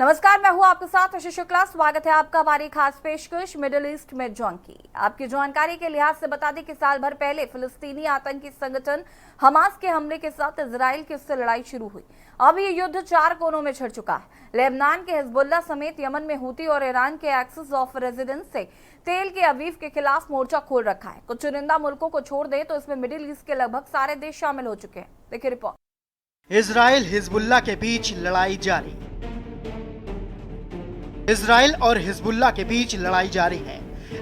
नमस्कार, मैं हूं आपके साथ आशीष शुक्ला। स्वागत है आपका हमारी खास पेशकश मिडिल ईस्ट में जॉन की। आपकी जानकारी के लिहाज से बता दें कि साल भर पहले फिलिस्तीनी आतंकी संगठन हमास के हमले के साथ इजराइल की उससे लड़ाई शुरू हुई। अब ये युद्ध 4 कोनों में छिड़ चुका है। लेबनान के हिजबुल्लाह समेत यमन में हूती और ईरान के एक्सिस ऑफ रेजिडेंस से तेल के अवीव के खिलाफ मोर्चा खोल रखा है। कुछ चुनिंदा मुल्कों को छोड़ दे तो इसमें मिडिल ईस्ट के लगभग सारे देश शामिल हो चुके हैं। देखिए रिपोर्ट। इजराइल हिजबुल्लाह के बीच लड़ाई जारी। इजराइल और हिजबुल्लाह के बीच लड़ाई जारी है।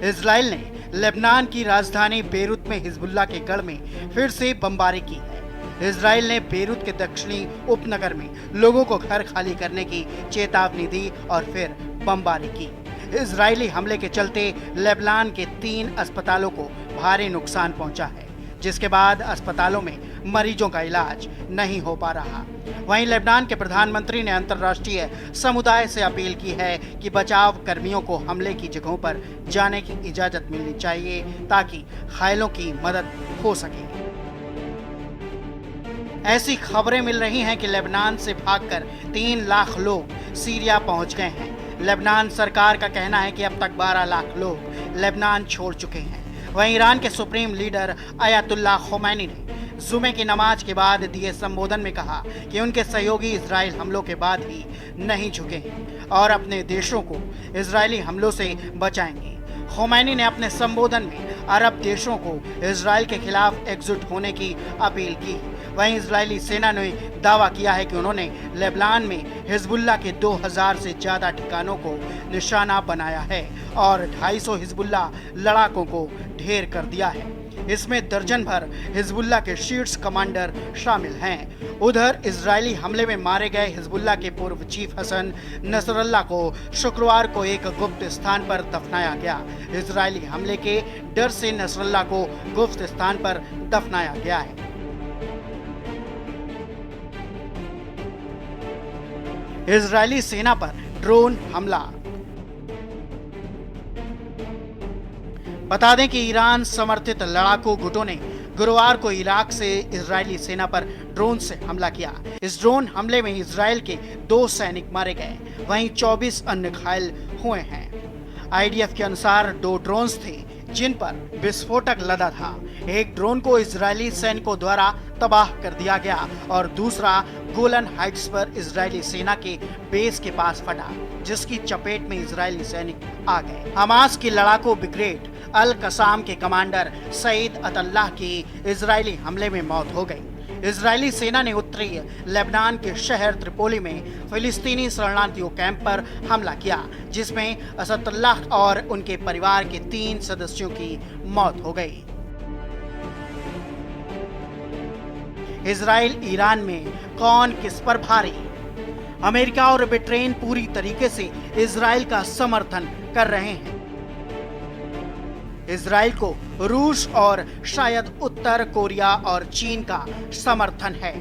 इजराइल ने लेबनान की राजधानी बेरूत में हिजबुल्लाह के गढ़ में फिर से बमबारी की है। इजराइल ने बेरूत के दक्षिणी उपनगर में लोगों को घर खाली करने की चेतावनी दी और फिर बमबारी की। इजरायली हमले के चलते लेबनान के 3 अस्पतालों को भारी नुकसान पहुंचा है, जिसके बाद अस्पतालों में मरीजों का इलाज नहीं हो पा रहा। वहीं लेबनान के प्रधानमंत्री ने अंतर्राष्ट्रीय समुदाय से अपील की है कि बचाव कर्मियों को हमले की जगहों पर जाने की इजाजत मिलनी चाहिए ताकि घायलों की मदद हो सके। ऐसी खबरें मिल रही हैं कि लेबनान से भागकर 3 लाख लोग सीरिया पहुंच गए हैं। लेबनान सरकार का कहना है कि अब तक 12 लाख लोग लेबनान छोड़ चुके हैं। वहीं ईरान के सुप्रीम लीडर अयातुल्लाह खोमैनी ने जुमे की नमाज के बाद दिए संबोधन में कहा कि उनके सहयोगी इजराइल हमलों के बाद ही नहीं झुके हैं और अपने देशों को इजरायली हमलों से बचाएंगे। खोमैनी ने अपने संबोधन में अरब देशों को इजराइल के खिलाफ एकजुट होने की अपील की। वहीं इजरायली सेना ने दावा किया है कि उन्होंने लेबनान में हिजबुल्लाह के 2000 से ज्यादा ठिकानों को निशाना बनाया है और 250 हिजबुल्लाह लड़ाकों को ढेर कर दिया है। इसमें दर्जन भर हिजबुल्लाह के शीर्ष कमांडर शामिल हैं। उधर इजरायली हमले में मारे गए हिजबुल्लाह के पूर्व चीफ हसन नसरल्लाह को शुक्रवार को एक गुप्त स्थान पर दफनाया गया। इजरायली हमले के डर से नसरल्लाह को गुप्त स्थान पर दफनाया गया है। इजरायली सेना पर ड्रोन हमला। बता दें कि ईरान समर्थित लड़ाकू गुटों ने गुरुवार को इराक से इजरायली सेना पर ड्रोन से हमला किया। इस ड्रोन हमले में इजरायल के 2 सैनिक मारे गए, वहीं 24 अन्य घायल हुए हैं। आईडीएफ के अनुसार 2 ड्रोन्स थे जिन पर विस्फोटक लदा था। एक ड्रोन को इजरायली सैनिकों द्वारा तबाह कर दिया गया और दूसरा गोलन हाइट्स पर इजरायली सेना के बेस के पास फटा, जिसकी चपेट में इजरायली सैनिक आ गए। हमास की लड़ाकू ब्रिगेड अल कसाम के कमांडर सईद अतल्लाह की इजरायली हमले में मौत हो गई। इजरायली सेना ने उत्तरी लेबनान के शहर त्रिपोली में फिलिस्तीनी शरणार्थियों कैंप पर हमला किया, जिसमें असदुल्लाह और उनके परिवार के 3 सदस्यों की मौत हो गई। इजराइल ईरान में कौन किस पर भारी? अमेरिका और ब्रिटेन पूरी तरीके से इजराइल का समर्थन कर रहे हैं। इजराइल को रूस और शायद उत्तर कोरिया और चीन का समर्थन है।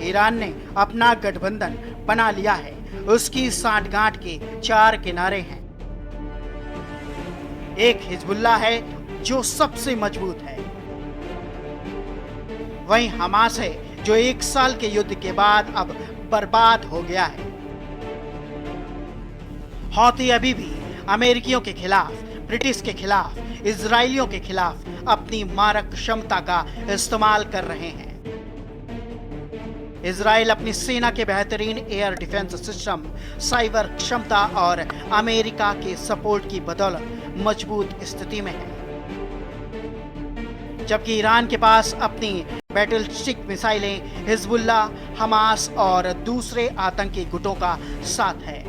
ईरान ने अपना गठबंधन बना लिया है। उसकी सांठगांठ के 4 किनारे हैं। एक हिजबुल्लाह है जो सबसे मजबूत है। वहीं हमास है जो 1 साल के युद्ध के बाद अब बर्बाद हो गया है। हौती अभी भी अमेरिकियों के खिलाफ, ब्रिटिश के खिलाफ, इजरायलियों के खिलाफ अपनी मारक क्षमता का इस्तेमाल कर रहे हैं। इजराइल अपनी सेना के बेहतरीन एयर डिफेंस सिस्टम, साइबर क्षमता और अमेरिका के सपोर्ट की बदौलत मजबूत स्थिति में है, जबकि ईरान के पास अपनी बैटलिस्टिक मिसाइलें, हिजबुल्लाह, हमास और दूसरे आतंकी गुटों का साथ है।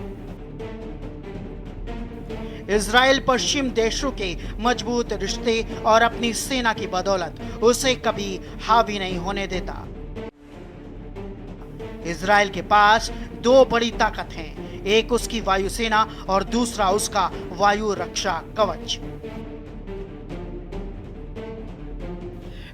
इजराइल पश्चिम देशों के मजबूत रिश्ते और अपनी सेना की बदौलत उसे कभी हावी नहीं होने देता। इजराइल के पास 2 बड़ी ताकत हैं, एक उसकी वायुसेना और दूसरा उसका वायु रक्षा कवच।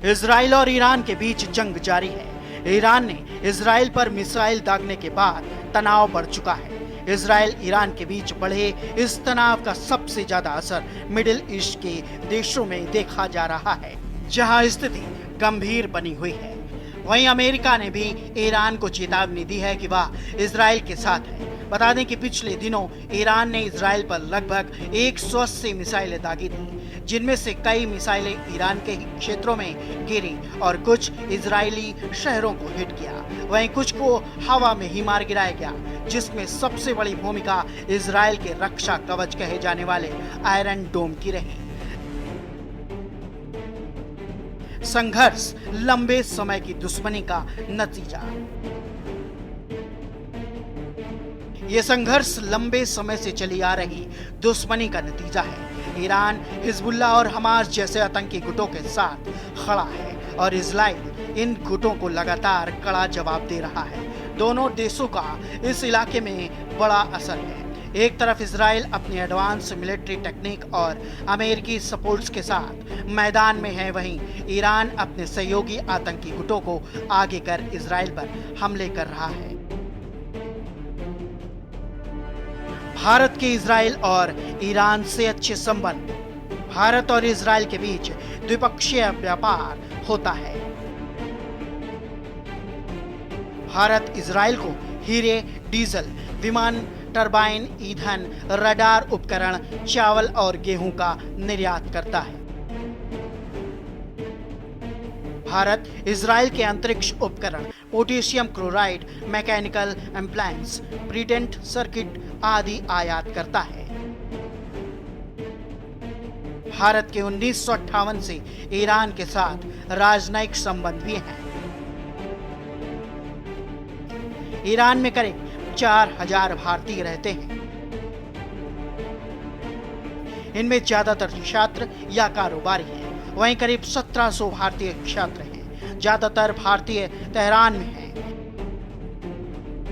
इजराइल और ईरान के बीच जंग जारी है। ईरान ने इजराइल पर मिसाइल दागने के बाद तनाव बढ़ चुका है। इजराइल ईरान के बीच बढ़े इस तनाव का सबसे ज्यादा असर मिडिल ईस्ट के देशों में देखा जा रहा है, जहां स्थिति गंभीर बनी हुई है। वहीं अमेरिका ने भी ईरान को चेतावनी दी है कि वह इजराइल के साथ है। बता दें कि पिछले दिनों ईरान ने इजराइल पर लगभग 180 मिसाइलें दागी थी, जिनमें से कई मिसाइलें ईरान के क्षेत्रों में गिरी और कुछ इजरायली शहरों को हिट किया। वहीं कुछ को हवा में ही मार गिराया गया, जिसमें सबसे बड़ी भूमिका इजराइल के रक्षा कवच कहे जाने वाले आयरन डोम की रही। संघर्ष लंबे समय की दुश्मनी का नतीजा। ये संघर्ष लंबे समय से चली आ रही दुश्मनी का नतीजा है। ईरान हिजबुल्लाह और हमास जैसे आतंकी गुटों के साथ खड़ा है और इजराइल इन गुटों को लगातार कड़ा जवाब दे रहा है। दोनों देशों का इस इलाके में बड़ा असर है। एक तरफ इजराइल अपनी एडवांस मिलिट्री टेक्निक और अमेरिकी सपोर्ट्स के साथ मैदान में है, वहीं ईरान अपने सहयोगी आतंकी गुटों को आगे कर इजराइल पर हमले कर रहा है। भारत के इजराइल और ईरान से अच्छे संबंध। भारत और इजराइल के बीच द्विपक्षीय व्यापार होता है। भारत इजराइल को हीरे, डीजल, विमान, टरबाइन, ईंधन, रडार उपकरण, चावल और गेहूं का निर्यात करता है। भारत इजराइल के अंतरिक्ष उपकरण, potassium chloride, mechanical appliances, printed circuit आदि आयात करता है। भारत के 1958 से ईरान के साथ राजनयिक संबंध भी हैं। ईरान में करीब 4000 भारतीय रहते हैं। इनमें ज्यादातर छात्र या कारोबारी हैं। वहीं करीब 1700 भारतीय छात्र हैं। ज्यादातर भारतीय तेहरान में हैं।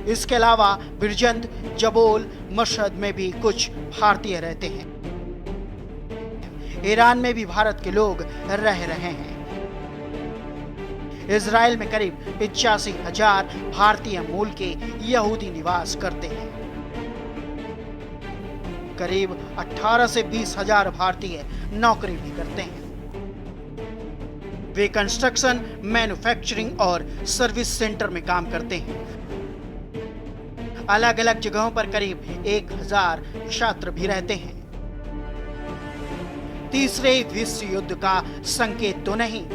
इसके अलावा बिरजंद, जबोल, मशहद में भी कुछ भारतीय रहते हैं। ईरान में भी भारत के लोग रह रहे हैं। इजराइल में करीब 85,000 भारतीय मूल के यहूदी निवास करते हैं। करीब 18 से 20,000 भारतीय नौकरी भी करते हैं। वे कंस्ट्रक्शन, मैन्युफैक्चरिंग और सर्विस सेंटर में काम करते हैं। अलग अलग जगहों पर करीब 1000 छात्र भी रहते हैं। तीसरे विश्व युद्ध का संकेत तो नहीं।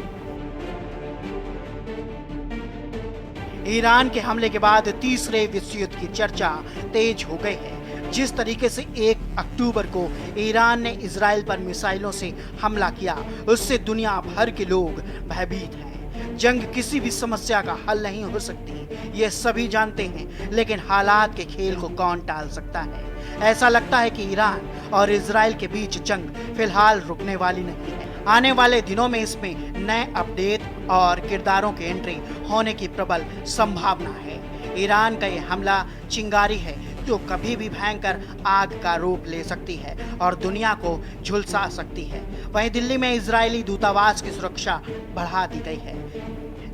ईरान के हमले के बाद तीसरे विश्व युद्ध की चर्चा तेज हो गई है। जिस तरीके से 1 अक्टूबर को ईरान ने इजराइल पर मिसाइलों से हमला किया, उससे दुनिया भर के लोग भयभीत हैं। जंग किसी भी समस्या का हल नहीं हो सकती, ये सभी जानते हैं, लेकिन हालात के खेल को कौन टाल सकता है। ऐसा लगता है कि ईरान और इजराइल के बीच जंग फिलहाल रुकने वाली नहीं है। आने वाले दिनों में इसमें नए अपडेट और किरदारों की एंट्री होने की प्रबल संभावना है। ईरान का यह हमला चिंगारी है जो कभी भी भयंकर आग का रूप ले सकती है और दुनिया को झुलसा सकती है। वहीं दिल्ली में इजरायली दूतावास की सुरक्षा बढ़ा दी गई है।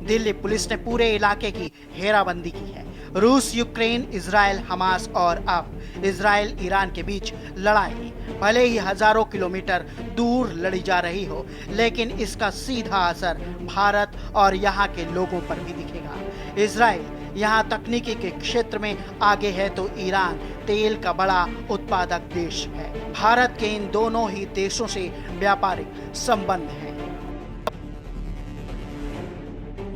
दिल्ली पुलिस ने पूरे इलाके की घेराबंदी की है। रूस, यूक्रेन, इजराइल, हमास और अब इजराइल ईरान के बीच लड़ाई भले ही हजारों किलोमीटर दूर लड़ी जा रही हो, लेकिन इसका सीधा असर भारत और यहाँ के लोगों पर भी दिखेगा। इजराइल यहाँ तकनीकी के क्षेत्र में आगे है तो ईरान तेल का बड़ा उत्पादक देश है। भारत के इन दोनों ही देशों से व्यापारिक संबंध हैं।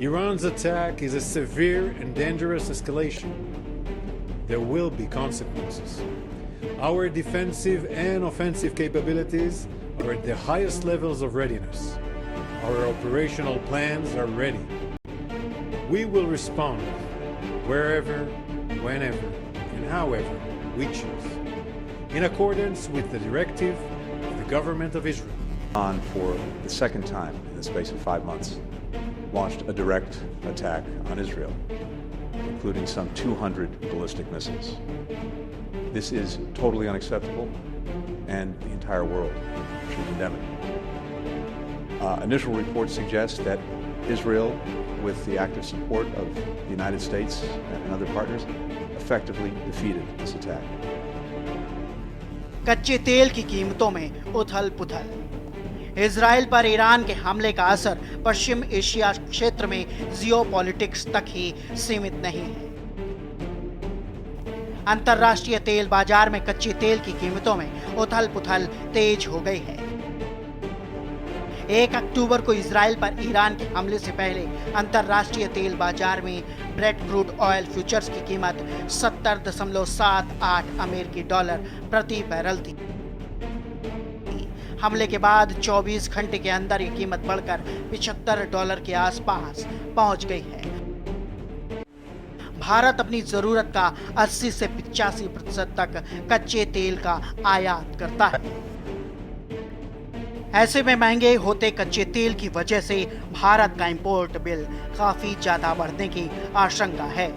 Iran's attack is a severe and dangerous escalation. There will be consequences. Our defensive and offensive capabilities are at the highest levels of readiness. Our operational plans are ready. We will respond wherever, whenever, and however we choose, in accordance with the directive of the government of Israel. Iran, for the second time in the space of 5 months, launched a direct attack on Israel, including some 200 ballistic missiles. This is totally unacceptable, and the entire world should condemn it. Initial reports suggest that Israel, with the active support of the United States and other partners, effectively defeated this attack. कच्चे तेल की कीमतों में उथल पुथल। Israel पर Iran के हमले का असर पश्चिम एशिया क्षेत्र में जियोपॉलिटिक्स तक ही सीमित नहीं है। अंतर्राष्ट्रीय तेल बाजार में कच्चे तेल की कीमतों में उथल-पुथल तेज हो गई है। 1 अक्टूबर को इजराइल पर ईरान के हमले से पहले अंतर्राष्ट्रीय तेल बाजार में ब्रेट क्रूड ऑयल फ्यूचर्स की कीमत 70.78 अमेरिकी डॉलर प्रति बैरल थी। हमले के बाद 24 घंटे के अंदर ये कीमत बढ़कर $75 के आसपास पहुंच गई है। भारत अपनी जरूरत का 80 से 85% तक कच्चे तेल का आयात करता है। ऐसे में महंगे होते कच्चे तेल की वजह से भारत का इंपोर्ट बिल काफी ज्यादा बढ़ने की आशंका है।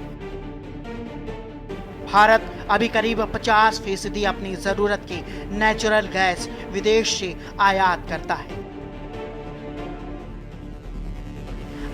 भारत अभी करीब 50% अपनी जरूरत की नेचुरल गैस विदेश से आयात करता है।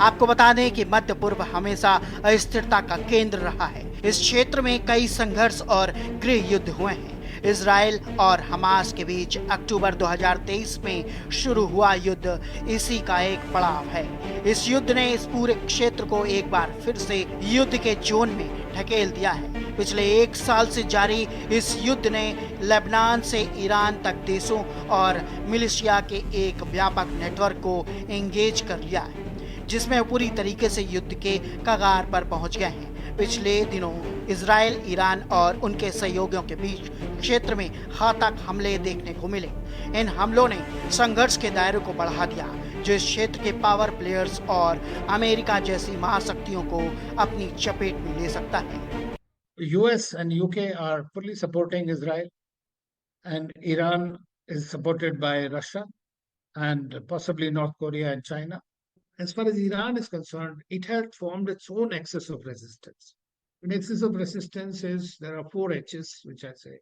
आपको बता दें कि मध्य पूर्व हमेशा अस्थिरता का केंद्र रहा है। इस क्षेत्र में कई संघर्ष और गृह युद्ध हुए हैं। इजराइल और हमास के बीच अक्टूबर 2023 में शुरू हुआ युद्ध इसी का एक पड़ाव है। इस युद्ध ने इस पूरे क्षेत्र को एक बार फिर से युद्ध के जोन में ढकेल दिया है। पिछले 1 साल से जारी इस युद्ध ने लेबनान से ईरान तक देशों और मिलिशिया के एक व्यापक नेटवर्क को एंगेज कर लिया है, जिसमें पूरी तरीके से युद्ध के कगार पर पहुंच गए हैं। पिछले दिनों इजराइल, ईरान और उनके सहयोगियों के बीच क्षेत्र में घातक हमले देखने को मिले। इन हमलों ने संघर्ष के दायरे को बढ़ा दिया, जो इस क्षेत्र के पावर प्लेयर्स और अमेरिका जैसी महाशक्तियों को अपनी चपेट में ले सकता है। US and UK are fully supporting Israel, and Iran is supported by Russia and possibly North Korea and China. As far as Iran is concerned, it has formed its own axis of resistance. An axis of resistance is, there are 4 H's, which I say.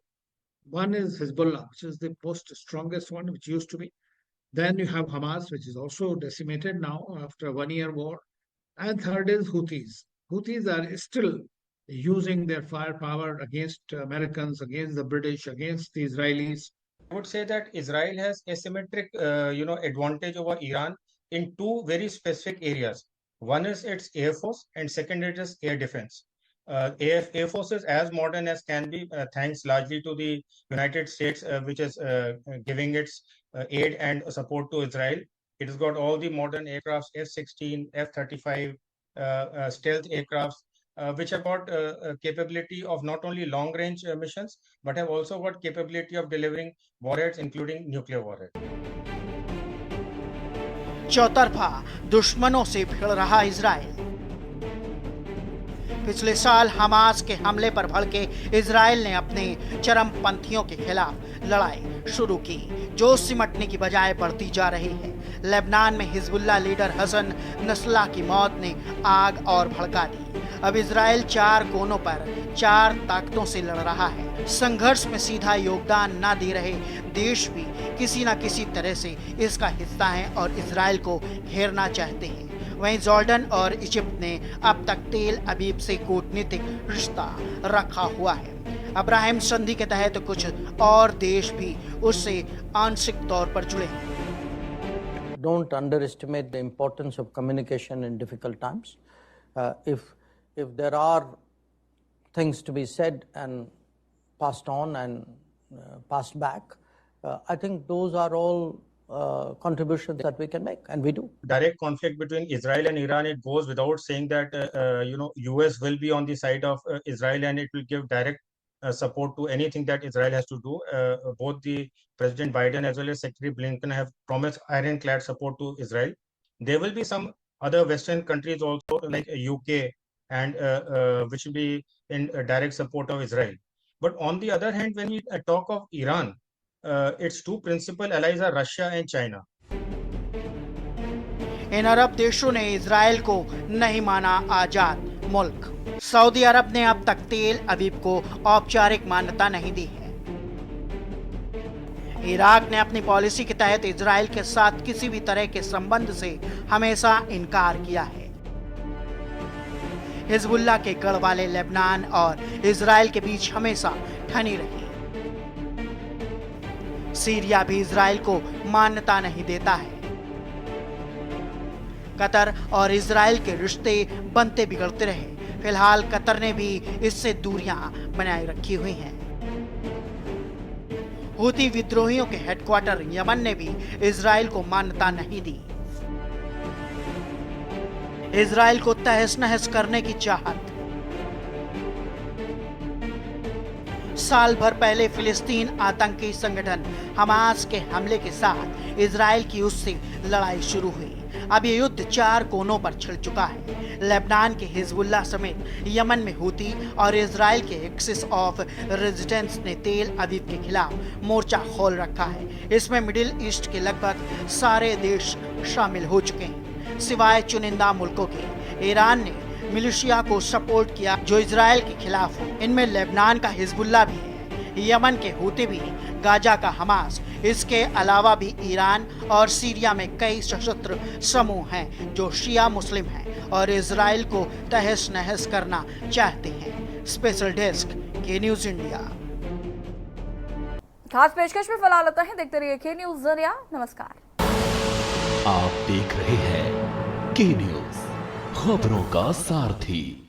One is Hezbollah, which is the most strongest one, which used to be. Then you have Hamas, which is also decimated now after a 1-year war. And third is Houthis. Houthis are still using their firepower against Americans, against the British, against the Israelis. I would say that Israel has asymmetric, advantage over Iran in 2 very specific areas. One is its air force, and second it is air defense. Air force is as modern as can be, thanks largely to the United States, which is giving its aid and support to Israel. It has got all the modern aircrafts, F-16, F-35, stealth aircrafts, which have got capability of not only long-range missions, but have also got capability of delivering warheads, including nuclear warheads. चौतरफा दुश्मनों से भिड़ रहा Israel. पिछले साल Hamas के हमले पर भड़के इजराइल ने अपने चरमपंथियों के खिलाफ लड़ाई शुरू की, जो सिमटने की बजाय बढ़ती जा रही है। लेबनान में हिजबुल्लाह लीडर हसन नसरल्लाह की मौत ने आग और भड़का दी। अब इजराइल 4 कोनों पर 4 ताकतों से लड़ रहा है। संघर्ष में सीधा योगदान न दे रहे देश भी किसी न किसी तरह से इसका हिस्सा हैं और इजराइल को घेरना चाहते हैं। वहीं जॉर्डन और इजिप्ट ने अब तक तेल अबीब से कूटनीतिक रिश्ता रखा हुआ है। अब्राहम संधि के तहत कुछ और देश भी उससे आंशिक तौर पर जुड़े हैं। Don't underestimate the importance of communication in difficult times. If there are things to be said and passed on and passed back, I think those are all contributions that we can make, and we do. Direct conflict between Israel and Iran, it goes without saying that US will be on the side of Israel, and it will give direct support to anything that Israel has to do. Both the President Biden as well as Secretary Blinken have promised ironclad support to Israel. There will be some other Western countries also, like UK, and which will be in direct support of Israel. But on the other hand, when we talk of Iran, its 2 principal allies are Russia and China. इन अरब देशों ने Israel को नहीं माना आजाद मुल्क। Saudi अरब ने अब तक तेल अबीब को औपचारिक मान्यता नहीं दी है। इराक ने अपनी पॉलिसी के तहत इजराइल के साथ किसी भी तरह के संबंध से हमेशा इनकार किया है। हिजबुल्लाह के गढ़ वाले लेबनान और इजराइल के बीच हमेशा ठनी रही। सीरिया भी इजराइल को मान्यता नहीं देता है। कतर और इजराइल के रिश्ते बनते बिगड़ते रहे। फिलहाल कतर ने भी इससे दूरियां बनाए रखी हुई हैं। हूती विद्रोहियों के हेडक्वार्टर यमन ने भी इजराइल को मान्यता नहीं दी। इजराइल को तहस नहस करने की चाहत। साल भर पहले फिलिस्तीन आतंकी संगठन हमास के हमले के साथ इजराइल की उससे लड़ाई शुरू हुई। अब ये युद्ध 4 कोनों पर छिड़ चुका है। लेबनान के हिजबुल्लाह समेत यमन में हूती और इजराइल के एक्सिस ऑफ रेजिस्टेंस ने तेल अवीव के खिलाफ मोर्चा खोल रखा है। इसमें मिडिल ईस्ट के लगभग सारे देश शामिल हो चुके हैं, सिवाय चुनिंदा मुल्कों के। ईरान ने मिलिशिया को सपोर्ट किया जो इजराइल के खिलाफ हो। इनमें लेबनान का हिजबुल्लाह भी है, यमन के हूती भी, गाजा का हमास। इसके अलावा भी ईरान और सीरिया में कई सशस्त्र समूह हैं जो शिया मुस्लिम हैं और इजराइल को तहस नहस करना चाहते हैं। स्पेशल डेस्क के न्यूज इंडिया। खास पेशकश में फिलहाल होता है, देखते रहिए के न्यूज इंडिया। नमस्कार। आप देख रहे हैं के न्यूज, खबरों का सारथी।